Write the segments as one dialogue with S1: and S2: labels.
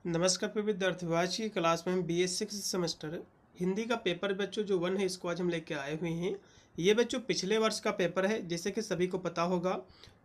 S1: नमस्कार प्रिय विद्यार्थियों, आज की क्लास में हम BA 6 सेमेस्टर हिंदी का पेपर बच्चों जो 1 है इसको आज हम लेके आए हुए हैं। ये बच्चों पिछले वर्ष का पेपर है, जैसे कि सभी को पता होगा।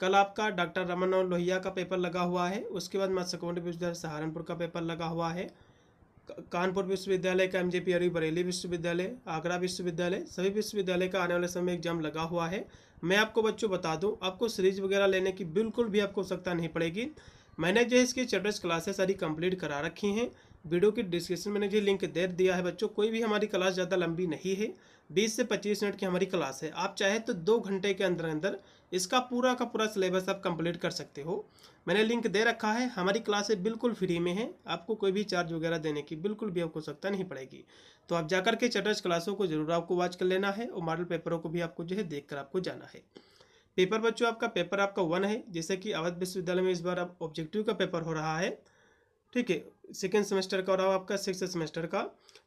S1: कल आपका डॉक्टर रमन लोहिया का पेपर लगा हुआ है, उसके बाद मत्स्य विश्वविद्यालय सहारनपुर का पेपर लगा हुआ है, कानपुर विश्वविद्यालय का MJP अरबी बरेली विश्वविद्यालय, आगरा विश्वविद्यालय, सभी विश्वविद्यालय का आने वाले समय एग्जाम लगा हुआ है। मैं आपको बच्चों बता दूं, आपको सीरीज वगैरह लेने की बिल्कुल भी आपको आवश्यकता नहीं पड़ेगी। मैंने जो इसकी चैप्टर्स क्लासेस सारी कंप्लीट करा रखी हैं। वीडियो की डिस्क्रिप्शन में मैंने जो लिंक दे दिया है बच्चों। कोई भी हमारी क्लास ज़्यादा लंबी नहीं है, 20 से 25 मिनट की हमारी क्लास है। आप चाहे तो 2 घंटे के अंदर अंदर इसका पूरा का पूरा सिलेबस आप कंप्लीट कर सकते हो। मैंने लिंक दे रखा है। हमारी क्लासें बिल्कुल फ्री में है, आपको कोई भी चार्ज वगैरह देने की बिल्कुल भी आपको आवश्यकता नहीं पड़ेगी। तो आप जाकर के चैप्टर्स क्लासों को जरूर आपको वॉच कर लेना है और मॉडल पेपरों को भी आपको जो है देख कर आपको जाना है। पेपर बच्चों आपका पेपर आपका 1 है, जैसे कि अवध विश्वविद्यालय में इस बार अब ऑब्जेक्टिव का पेपर हो रहा है। ठीक है, सेकेंड सेमेस्टर का हो रहा है आपका 6th सेमेस्टर का।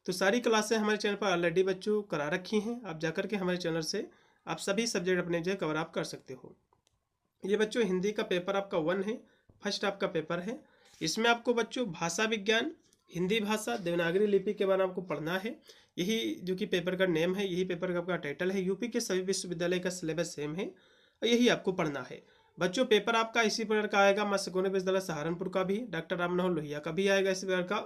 S1: तो सारी क्लासें हमारे चैनल पर ऑलरेडी बच्चों करा रखी हैं। आप जाकर के हमारे चैनल से आप सभी सब्जेक्ट अपने जो है कवर आप कर सकते हो। ये बच्चों हिंदी का पेपर आपका 1 है, फर्स्ट आपका पेपर है। इसमें आपको बच्चों भाषा विज्ञान, हिंदी भाषा, देवनागरी लिपि के बारे में आपको पढ़ना है। यही जो कि पेपर का नेम है, यही पेपर का आपका टाइटल है। यूपी के सभी विश्वविद्यालय का सिलेबस सेम है और यही आपको पढ़ना है बच्चों। पेपर आपका इसी प्रकार का आएगा, मत्स्य विश्वविद्यालय सहारनपुर का भी, डॉक्टर राम मनोहर लोहिया का भी आएगा इसी प्रकार का।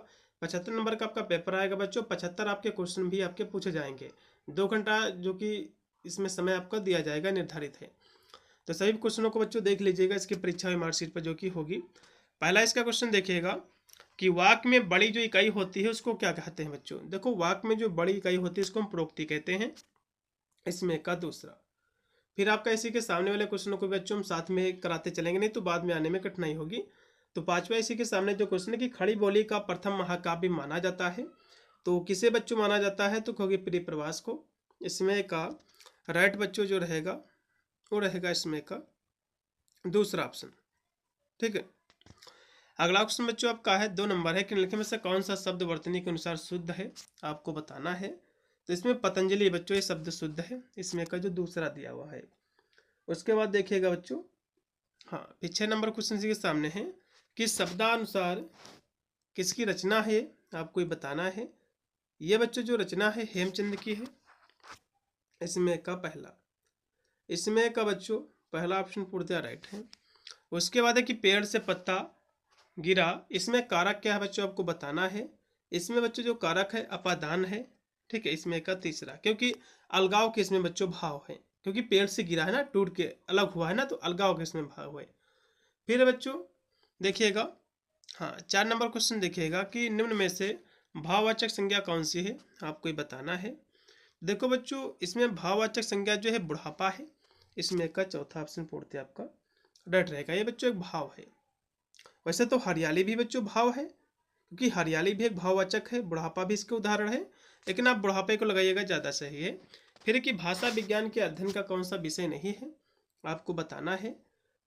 S1: 75 नंबर का आपका पेपर आएगा बच्चों। 75 आपके क्वेश्चन भी आपके पूछे जाएंगे। 2 घंटा जो कि इसमें समय आपका दिया जाएगा, निर्धारित है। तो सभी क्वेश्चनों को बच्चों देख लीजिएगा इसकी परीक्षा मार्कशीट पर जो कि होगी। पहला इसका क्वेश्चन देखिएगा कि वाक्य में बड़ी जो इकाई होती है उसको क्या कहते हैं बच्चों। देखो, वाक्य में जो बड़ी इकाई होती है उसको हम प्रोक्ति कहते हैं। इसमें का दूसरा, फिर आपका इसी के सामने वाले क्वेश्चनों को बच्चों हम साथ में कराते चलेंगे, नहीं तो बाद में आने में कठिनाई होगी। तो पांचवा इसी के सामने जो क्वेश्चन है कि खड़ी बोली का प्रथम महाकाव्य माना जाता है, तो किसे बच्चों माना जाता है, तो कहोगे प्रिय प्रवास को। इसमें का राइट बच्चों जो रहेगा वो रहेगा इसमें का दूसरा ऑप्शन। ठीक है, अगला क्वेश्चन बच्चों आपका है 2 नंबर है कि निम्नलिखित में से कौन सा शब्द वर्तनी के अनुसार शुद्ध है, आपको बताना है। तो इसमें पतंजलि बच्चों ये शब्द शुद्ध है, इसमें का जो दूसरा दिया हुआ है। उसके बाद देखिएगा बच्चों, हाँ, पीछे नंबर क्वेश्चन के सामने है कि शब्दानुसार किसकी रचना है, आपको ये बताना है। ये बच्चों जो रचना है हेमचंद की है, इसमें का पहला, इसमें का बच्चों पहला ऑप्शन पूर्णतः राइट है। उसके बाद है कि पेड़ से पत्ता गिरा, इसमें कारक क्या है बच्चों आपको बताना है। इसमें बच्चों जो कारक है अपादान है। ठीक है, इसमें का तीसरा, क्योंकि अलगाव के इसमें बच्चों भाव है, क्योंकि पेड़ से गिरा है ना, टूट के अलग हुआ है ना, तो अलगाव के इसमें भाव है। फिर बच्चों देखिएगा, हाँ, 4 नंबर क्वेश्चन देखिएगा कि निम्न में से भाववाचक संज्ञा कौन सी है, आपको ये बताना है। देखो बच्चों, इसमें भाववाचक संज्ञा जो है बुढ़ापा है। इसमें का चौथा ऑप्शन पूर्णतः आपका राइट रहेगा। ये बच्चों एक भाव है। वैसे तो हरियाली भी बच्चों भाव है, क्योंकि हरियाली भी एक भाववाचक है, बुढ़ापा भी इसके उदाहरण है, लेकिन आप बुढ़ापे को लगाइएगा ज़्यादा सही है। फिर कि भाषा विज्ञान के अध्ययन का कौन सा विषय नहीं है, आपको बताना है।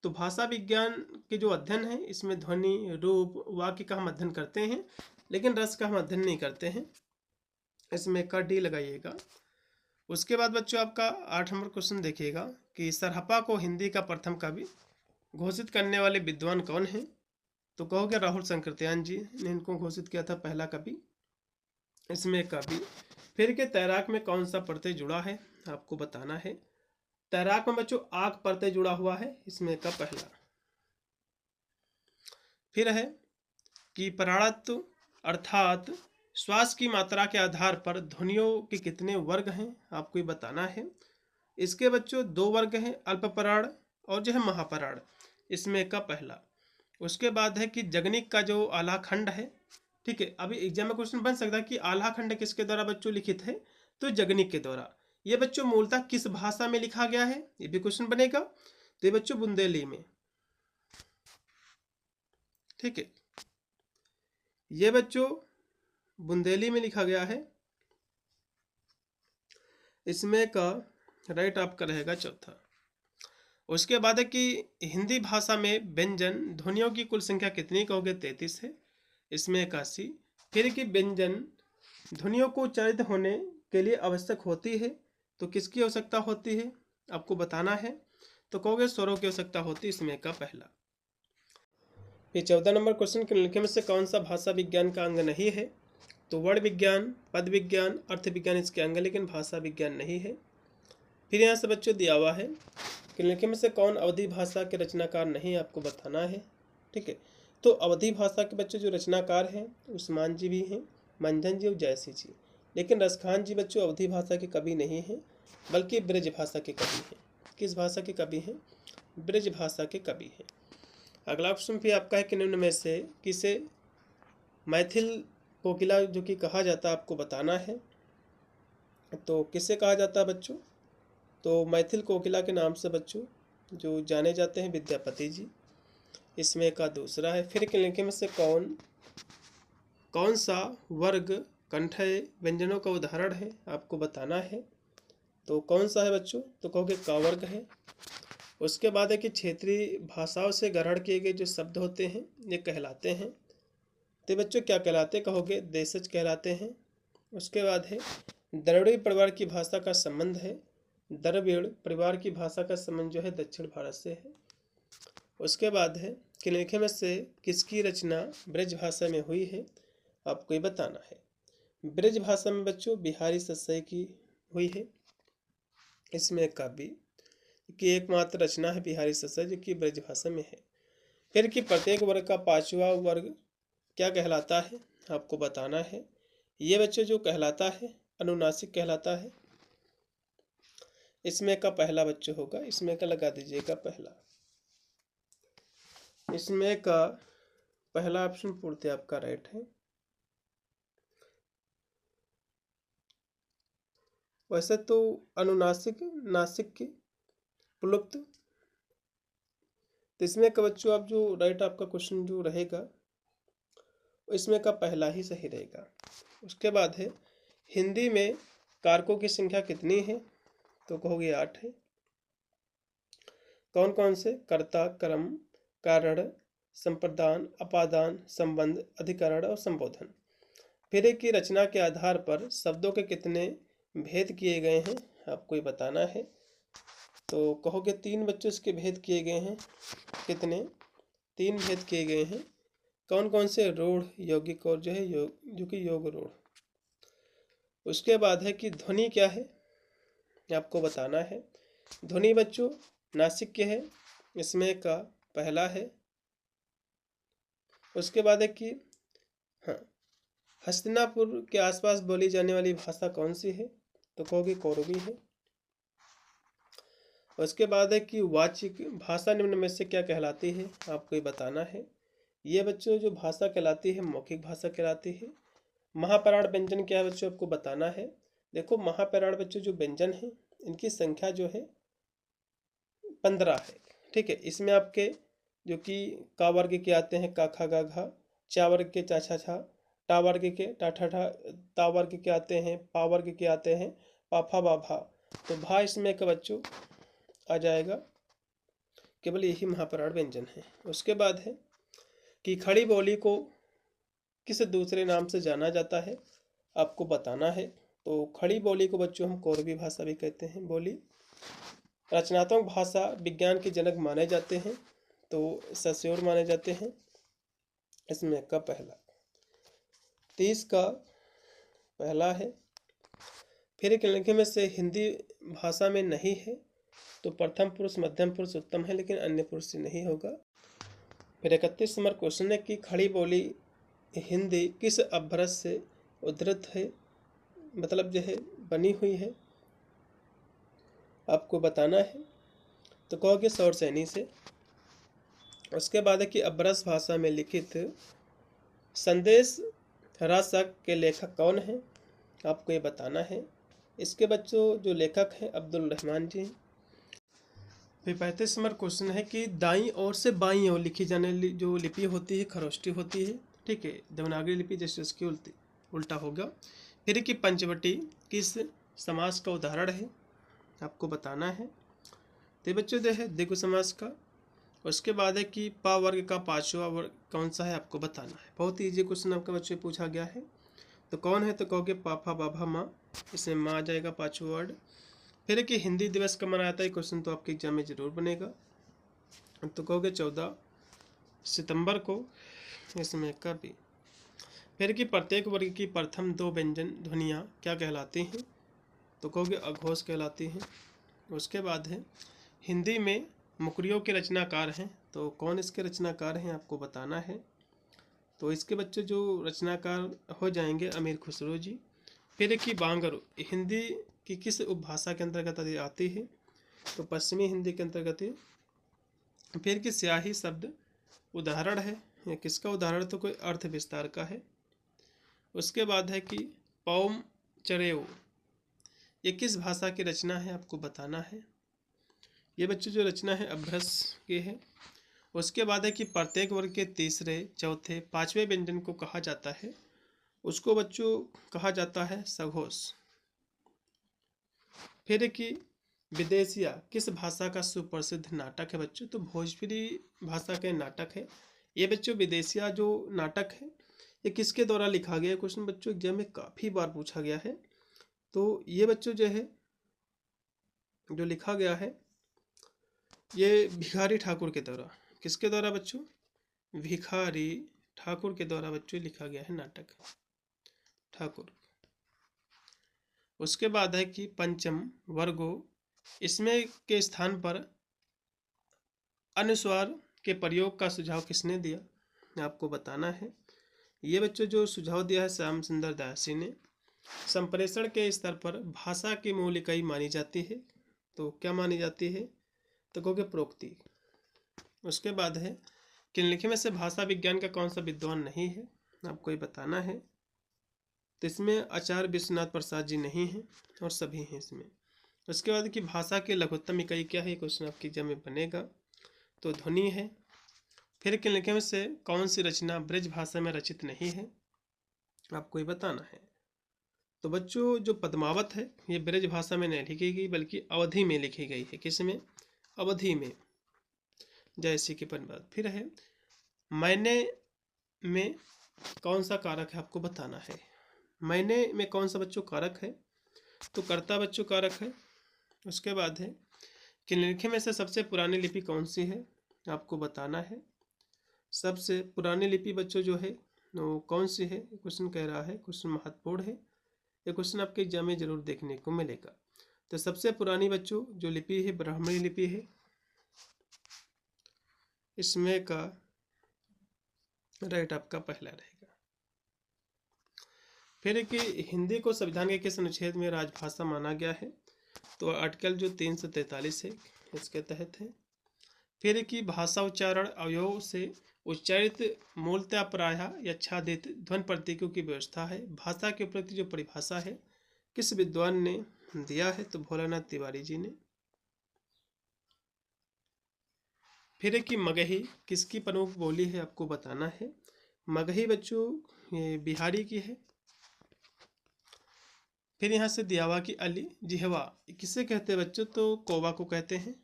S1: तो भाषा विज्ञान के जो अध्ययन है इसमें ध्वनि, रूप, वाक्य का हम अध्ययन करते हैं, लेकिन रस का हम अध्ययन नहीं करते हैं। इसमें का डी लगाइएगा। उसके बाद बच्चों आपका 8 नंबर क्वेश्चन देखिएगा कि सरहपा को हिंदी का प्रथम कवि घोषित करने वाले विद्वान कौन हैं, तो कहोगे राहुल संकृत्यायन जी ने इनको घोषित किया था पहला कवि। इसमें कवि। फिर के तैराक में कौन सा प्रत्यय जुड़ा है, आपको बताना है। तैराक में बच्चों आग प्रत्यय जुड़ा हुआ है, इसमें का पहला। फिर है कि पराणत्व अर्थात श्वास की मात्रा के आधार पर ध्वनियों के कितने वर्ग हैं, आपको ये बताना है। इसके बच्चों 2 वर्ग हैं, अल्पपराण और जो है महापराण, इसमें का पहला। उसके बाद है कि जगनिक का जो आलाखंड है। ठीक है, अभी एग्जाम में क्वेश्चन बन सकता है कि आलाखंड किसके द्वारा बच्चों लिखित है, तो जगनिक के द्वारा। ये बच्चों मूलतः किस भाषा में लिखा गया है, ये भी क्वेश्चन बनेगा। तो ये बच्चों बुंदेली में। ठीक है, ये बच्चों बुंदेली में लिखा गया है। इसमें का राइट आपका रहेगा चौथा। उसके बाद है कि हिंदी भाषा में व्यंजन ध्वनियों की कुल संख्या कितनी कहोगे, 33 है। इसमें 81। फिर कि व्यंजन ध्वनियों को उच्चारित होने के लिए आवश्यक होती है, तो किसकी आवश्यकता होती है, आपको बताना है। तो कहोगे स्वरों की आवश्यकता होती है, इसमें का पहला। फिर 14 नंबर क्वेश्चन के निम्नलिखित में से कौन सा भाषा विज्ञान का अंग नहीं है? तो वर्ण विज्ञान, पद विज्ञान, अर्थ विज्ञान इसके अंग है, लेकिन भाषा विज्ञान नहीं है। फिर यहाँ से बच्चों दिया हुआ है कि निम्नलिखित में से कौन अवधी भाषा के रचनाकार नहीं, आपको बताना है। ठीक है, तो अवधी भाषा के बच्चों जो रचनाकार हैं उस्मान जी भी हैं, मंझन जी और जयसी जी, लेकिन रसखान जी बच्चों अवधी भाषा के कवि नहीं हैं, बल्कि ब्रज भाषा के कवि हैं। किस भाषा के कवि हैं? ब्रज भाषा के कवि हैं। अगला क्वेश्चन भी आपका है कि निम्न में से किसे मैथिल कोकिला जो कि कहा जाता है, आपको बताना है। तो किसे कहा जाता है बच्चों? तो मैथिल कोकिला के नाम से बच्चों जो जाने जाते हैं विद्यापति जी, इसमें का दूसरा है। फिर निम्नलिखित में से कौन सा वर्ग कंठय व्यंजनों का उदाहरण है, आपको बताना है। तो कौन सा है बच्चों? तो कहोगे क वर्ग है। उसके बाद है कि क्षेत्रीय भाषाओं से ग्रहण किए गए जो शब्द होते हैं ये कहलाते हैं। तो बच्चों क्या कहलाते? कहोगे देशज कहलाते हैं। उसके बाद है द्रविड़ परिवार की भाषा का संबंध है। द्रविड़ परिवार की भाषा का संबंध जो है दक्षिण भारत से है। उसके बाद है कि निम्नलिखित में से किसकी रचना ब्रज भाषा में हुई है, आपको ये बताना है। ब्रज भाषा में बच्चों बिहारी सस्सई की हुई है। इसमें काव्य की एकमात्र रचना है बिहारी सस्सई जो कि ब्रज भाषा में है। फिर कि प्रत्येक वर्ग का पांचवा वर्ग क्या कहलाता है, आपको बताना है। ये बच्चों जो कहलाता है अनुनासिक कहलाता है। इसमें का पहला बच्चों होगा, इसमें का लगा दीजिएगा पहला। इसमें का पहला ऑप्शन पूर्ति आपका राइट है। वैसे तो अनुनासिक नासिक के प्लुप्त, तो इसमें का बच्चों आप जो राइट आपका क्वेश्चन जो रहेगा इसमें का पहला ही सही रहेगा। उसके बाद है हिंदी में कारकों की संख्या कितनी है? तो कहोगे 8 है। कौन कौन से? कर्ता, कर्म, कारण, संप्रदान, अपादान, संबंध, अधिकरण और संबोधन। फिर एक की रचना के आधार पर शब्दों के कितने भेद किए गए हैं, आपको ये बताना है। तो कहोगे 3 बच्चों इसके भेद किए गए हैं। कितने? 3 भेद किए गए हैं। कौन कौन से? रूढ़, यौगिक और जो है जो कि योग रूढ़। उसके बाद है कि ध्वनि क्या है, आपको बताना है। ध्वनि बच्चों नासिक के है, इसमें का पहला है। उसके बाद है कि हाँ हस्तिनापुर के आसपास बोली जाने वाली भाषा कौन सी है? तो कहोगे कोरवी है। उसके बाद है कि वाचिक भाषा निम्न में से क्या कहलाती है, आपको ये बताना है। ये बच्चों जो भाषा कहलाती है मौखिक भाषा कहलाती है। महाप्राण व्यंजन क्या है बच्चों, आपको बताना है। देखो महाप्राण बच्चों जो व्यंजन है इनकी संख्या जो है 15 है। ठीक है, इसमें आपके जो कि का वर्ग के आते हैं का खा गा घा, चा वर्ग के चा छा छा, टा वर्ग के टा ठा ठा, ता वर्ग के आते हैं, पा वर्ग के आते हैं पा फा बा भा। तो भा इसमें का बच्चों आ जाएगा। केवल यही महाप्राण व्यंजन है। उसके बाद है कि खड़ी बोली को किस दूसरे नाम से जाना जाता है, आपको बताना है। तो खड़ी बोली को बच्चों हम कोरवी भाषा भी कहते हैं। बोली रचनात्मक भाषा विज्ञान के जनक माने जाते हैं, तो सस्योर माने जाते हैं। इसमें का पहला 30 का पहला है। फिर एक लिखे में से हिंदी भाषा में नहीं है, तो प्रथम पुरुष, मध्यम पुरुष, उत्तम है, लेकिन अन्य पुरुष से नहीं होगा। फिर 31 नंबर क्वेश्चन है कि खड़ी बोली हिंदी किस अपभ्रंश से उद्धृत है, मतलब जो है बनी हुई है, आपको बताना है। तो कहोगे शौरसेनी से। उसके बाद है कि अपभ्रंश भाषा में लिखित संदेश रासक के लेखक कौन है, आपको ये बताना है। इसके बच्चों जो लेखक हैं अब्दुल रहमान जी। फिर 35 नंबर क्वेश्चन है कि दाईं ओर से बाईं ओर लिखी जाने जो लिपि होती है खरोष्टी होती है। ठीक है, देवनागरी लिपि जैसे उसकी उल्टा होगा। फिर कि पंचवटी किस समास का उदाहरण है, आपको बताना है। तो बच्चों जो है दिगु समास का। उसके बाद है कि पा वर्ग का पांचवा वर्ग कौन सा है, आपको बताना है। बहुत ही ईजी क्वेश्चन आपके बच्चे पूछा गया है। तो कौन है? तो कहोगे पाफा बाभा माँ, इसमें माँ आ जाएगा पांचवा वर्ड। फिर कि हिंदी दिवस कब मनाया जाता है, क्वेश्चन तो आपके एग्जाम में जरूर बनेगा। तो कहोगे 14 सितंबर को इसमें कभी। फिर कि प्रत्येक वर्ग की प्रथम 2 व्यंजन ध्वनियाँ क्या कहलाती हैं? तो कहोगे अघोष कहलाती हैं। उसके बाद है हिंदी में मुकरियों के रचनाकार हैं, तो कौन इसके रचनाकार हैं आपको बताना है। तो इसके बच्चे जो रचनाकार हो जाएंगे अमीर खुसरो जी। फिर कि बांगर हिंदी की किस उपभाषा के अंतर्गत आती है? तो पश्चिमी हिंदी के अंतर्गत है। फिर कि स्याही शब्द उदाहरण है, या किसका उदाहरण? तो कोई अर्थ विस्तार का है। उसके बाद है कि पौम चरेव ये किस भाषा की रचना है आपको बताना है। ये बच्चे जो रचना है अभ्रस की है। उसके बाद है कि प्रत्येक वर्ग के तीसरे, चौथे, पांचवें व्यंजन को कहा जाता है, उसको बच्चों कहा जाता है सघोष। फिर कि विदेशिया किस भाषा का सुप्रसिद्ध नाटक है बच्चों? तो भोजपुरी भाषा के नाटक है ये बच्चों। विदेशिया जो नाटक है ये किसके द्वारा लिखा गया? क्वेश्चन बच्चों एग्जाम में काफ़ी बार पूछा गया है। तो ये बच्चों जो है जो लिखा गया है ये भिखारी ठाकुर के द्वारा। किसके द्वारा बच्चों? भिखारी ठाकुर के द्वारा बच्चों लिखा गया है नाटक ठाकुर। उसके बाद है कि पंचम वर्गो इसमें के स्थान पर अनुस्वार के प्रयोग का सुझाव किसने दिया आपको बताना है। ये बच्चों जो सुझाव दिया है श्याम सुंदर दासी ने। संप्रेषण के स्तर पर भाषा की मूल इकाई मानी जाती है, तो क्या मानी जाती है? तो कहोगे प्रोक्ति। उसके बाद है कि लिखे में से भाषा विज्ञान का कौन सा विद्वान नहीं है आपको ये बताना है। तो इसमें आचार्य विश्वनाथ प्रसाद जी नहीं हैं और सभी हैं इसमें। उसके बाद कि भाषा की लघुत्तम इकाई क्या है? क्वेश्चन आपकी एग्जाम में बनेगा, तो ध्वनि है। फिर के लिखे में से कौन सी रचना ब्रज भाषा में रचित नहीं है आपको ये बताना है। तो बच्चों जो पद्मावत है ये ब्रज भाषा में नहीं लिखी गई बल्कि अवधि में लिखी गई है। किस में? अवधि में। जैसे कि पद्मावत। फिर है मैंने में कौन सा कारक है आपको बताना है। मैंने में कौन सा बच्चों कारक है? तो कर्ता बच्चों कारक है। उसके बाद है कि लिखे में से सबसे पुरानी लिपि कौन सी है आपको बताना है। सबसे पुरानी लिपि बच्चों जो है वो कौन सी है क्वेश्चन कह रहा है। क्वेश्चन महत्वपूर्ण है, ये क्वेश्चन आपके एग्जाम में जरूर देखने को मिलेगा। तो सबसे पुरानी बच्चों जो लिपि है ब्राह्मणी लिपि है। इसमें का राइट आपका पहला रहेगा। फिर कि हिंदी को संविधान के किस अनुच्छेद में राजभाषा माना गया है? तो आर्टिकल जो 343 है इसके तहत है। फिर कि भाषा उच्चारण अवयव से उच्चारित मूलतः प्रायः यच्छादित ध्वनि प्रतीकों की व्यवस्था है। भाषा के प्रति जो परिभाषा है किस विद्वान ने दिया है? तो भोलानाथ तिवारी जी ने। फिर कि मगही किसकी प्रमुख बोली है आपको बताना है। मगही बच्चों ये बिहारी की है। फिर यहाँ से दियावा की अली जिहवा किसे कहते हैं बच्चों? तो कोवा को कहते हैं।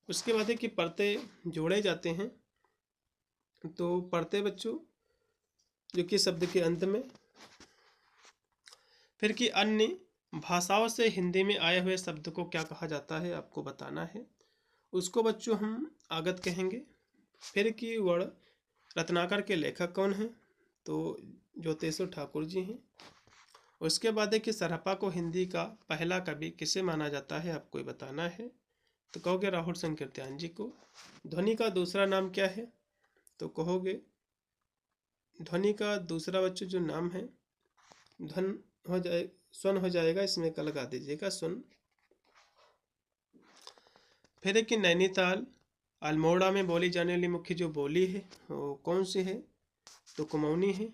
S1: उसके बाद है कि परते जोड़े जाते हैं, तो परते बच्चों जो कि शब्द के अंत में। फिर कि अन्य भाषाओं से हिंदी में आए हुए शब्द को क्या कहा जाता है आपको बताना है। उसको बच्चों हम आगत कहेंगे। फिर कि वर्ण रत्नाकर के लेखक कौन हैं? तो ज्योतेश्वर ठाकुर जी हैं। उसके बाद है कि सरहपा को हिंदी का पहला कवि किसे माना जाता है आपको ये बताना है। तो कहोगे राहुल संकीर्त्यान जी को। ध्वनि का दूसरा नाम क्या है? तो कहोगे ध्वनि का दूसरा बच्चों जो नाम है ध्वन हो जाए स्वन हो जाएगा, इसमें का लगा दीजिएगा स्वन। फिर है कि नैनीताल अल्मोड़ा में बोली जाने वाली मुख्य जो बोली है वो कौन सी है? तो कुमाऊनी है।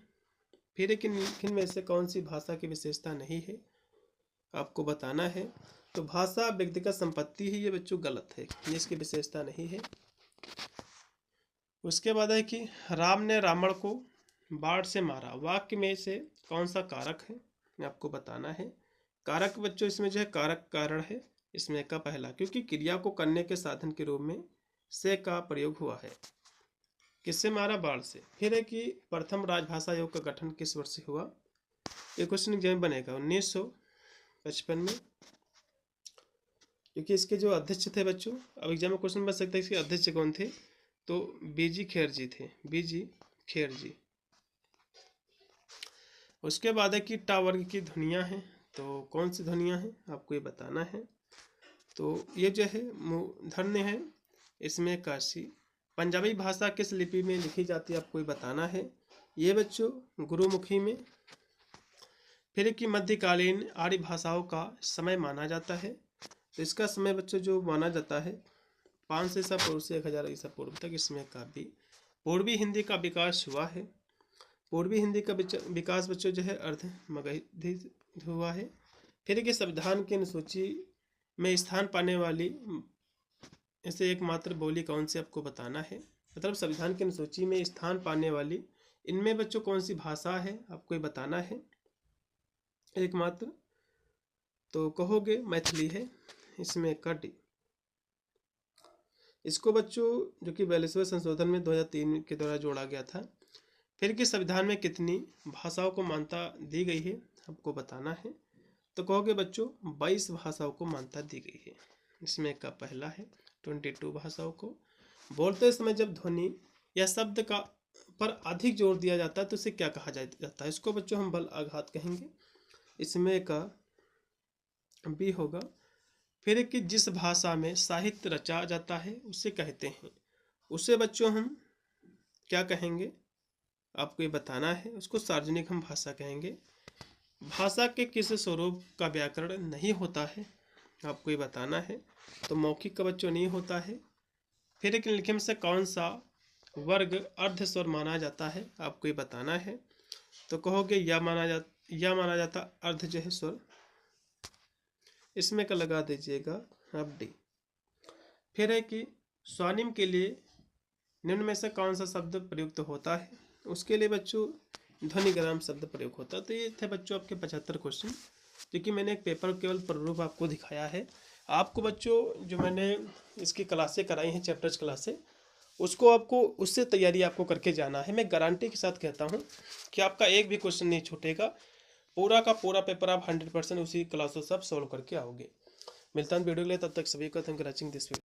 S1: फिर है कि निम्न में से कौन सी भाषा की विशेषता नहीं है आपको बताना है। तो भाषा व्यक्तिगत संपत्ति है, ये बच्चों गलत है, इसकी विशेषता नहीं है। उसके बाद है कि राम ने रावण को बाण से मारा, वाक्य में से कौन सा कारक है आपको बताना है। कारक बच्चों इसमें जो है कारक कारण है, इसमें का पहला, क्योंकि क्रिया को करने के साधन के रूप में से का प्रयोग हुआ है। किससे मारा? बाण से। फिर है कि प्रथम राजभाषा आयोग का गठन किस वर्ष से हुआ? ये क्वेश्चन एग्जाम बनेगा 1955 में, क्योंकि इसके जो अध्यक्ष थे बच्चों, अब एग्जाम में क्वेश्चन बन सकता है इसके अध्यक्ष कौन थे? तो बीजी खेर जी थे, बीजी खेर जी। उसके बाद है कि टा वर्ग की ध्वनियाँ हैं, तो कौन सी ध्वनियाँ हैं आपको ये बताना है। तो ये जो है मूर्धन्य है, इसमें काशी। पंजाबी भाषा किस लिपि में लिखी जाती है आपको ये बताना है, ये बच्चों गुरुमुखी में। फिर कि मध्यकालीन आर्य भाषाओं का समय माना जाता है, तो इसका समय बच्चों जो माना जाता है 500 ईसा पूर्व से 1000 ईसा पूर्व तक। इसमें काफी पूर्वी हिंदी का विकास हुआ है। पूर्वी हिंदी का विकास बच्चों जो है अर्ध मगधी हुआ है। फिर कि संविधान की अनुसूची में स्थान पाने वाली ऐसे एकमात्र बोली कौन सी आपको बताना है, मतलब संविधान की अनुसूची में स्थान पाने वाली इनमें बच्चों कौन सी भाषा है आपको ये बताना है एकमात्र। तो कहोगे मैथिली है, इसमें कडी। इसको बच्चों जो कि 42वें संशोधन में 2003 के द्वारा जोड़ा गया था। फिर कि संविधान में कितनी भाषाओं को मान्यता दी गई है आपको बताना है, तो कहोगे बच्चों 22 भाषाओं को मान्यता दी गई है। इसमें का पहला है 22 भाषाओं को। बोलते समय जब ध्वनि या शब्द का पर अधिक जोर दिया जाता है तो इसे क्या कहा जाता है, इसको बच्चों हम बल आघात कहेंगे। इसमें का भी होगा। फिर कि जिस भाषा में साहित्य रचा जाता है उसे कहते हैं, उसे बच्चों हम क्या कहेंगे आपको ये बताना है, उसको सार्वजनिक हम भाषा कहेंगे। भाषा के किस स्वरूप का व्याकरण नहीं होता है आपको ये बताना है, तो मौखिक का बच्चों नहीं होता है। फिर एक निम्नलिखित में से कौन सा वर्ग अर्ध स्वर माना जाता है आपको ये बताना है, तो कहोगे या माना जाता अर्ध जो है स्वर। इसमें का लगा दीजिएगा आप डी। फिर है कि स्वनिम के लिए निम्न में से कौन सा शब्द प्रयुक्त होता है, उसके लिए बच्चों ध्वनिग्राम शब्द प्रयोग होता है। तो ये थे बच्चों आपके 75 क्वेश्चन, क्योंकि मैंने एक पेपर केवल प्रारूप आपको दिखाया है। आपको बच्चों जो मैंने इसकी क्लासें कराई हैं, चैप्टर्स क्लासें, उसको आपको उससे तैयारी आपको करके जाना है। मैं गारंटी के साथ कहता हूँ कि आपका एक भी क्वेश्चन नहीं छूटेगा। पूरा का पूरा पेपर आप 100% उसी क्लासों से आप सॉल्व करके आओगे। मिलता हूँ वीडियो के लिए, तब तक सभी को thank you watching this video.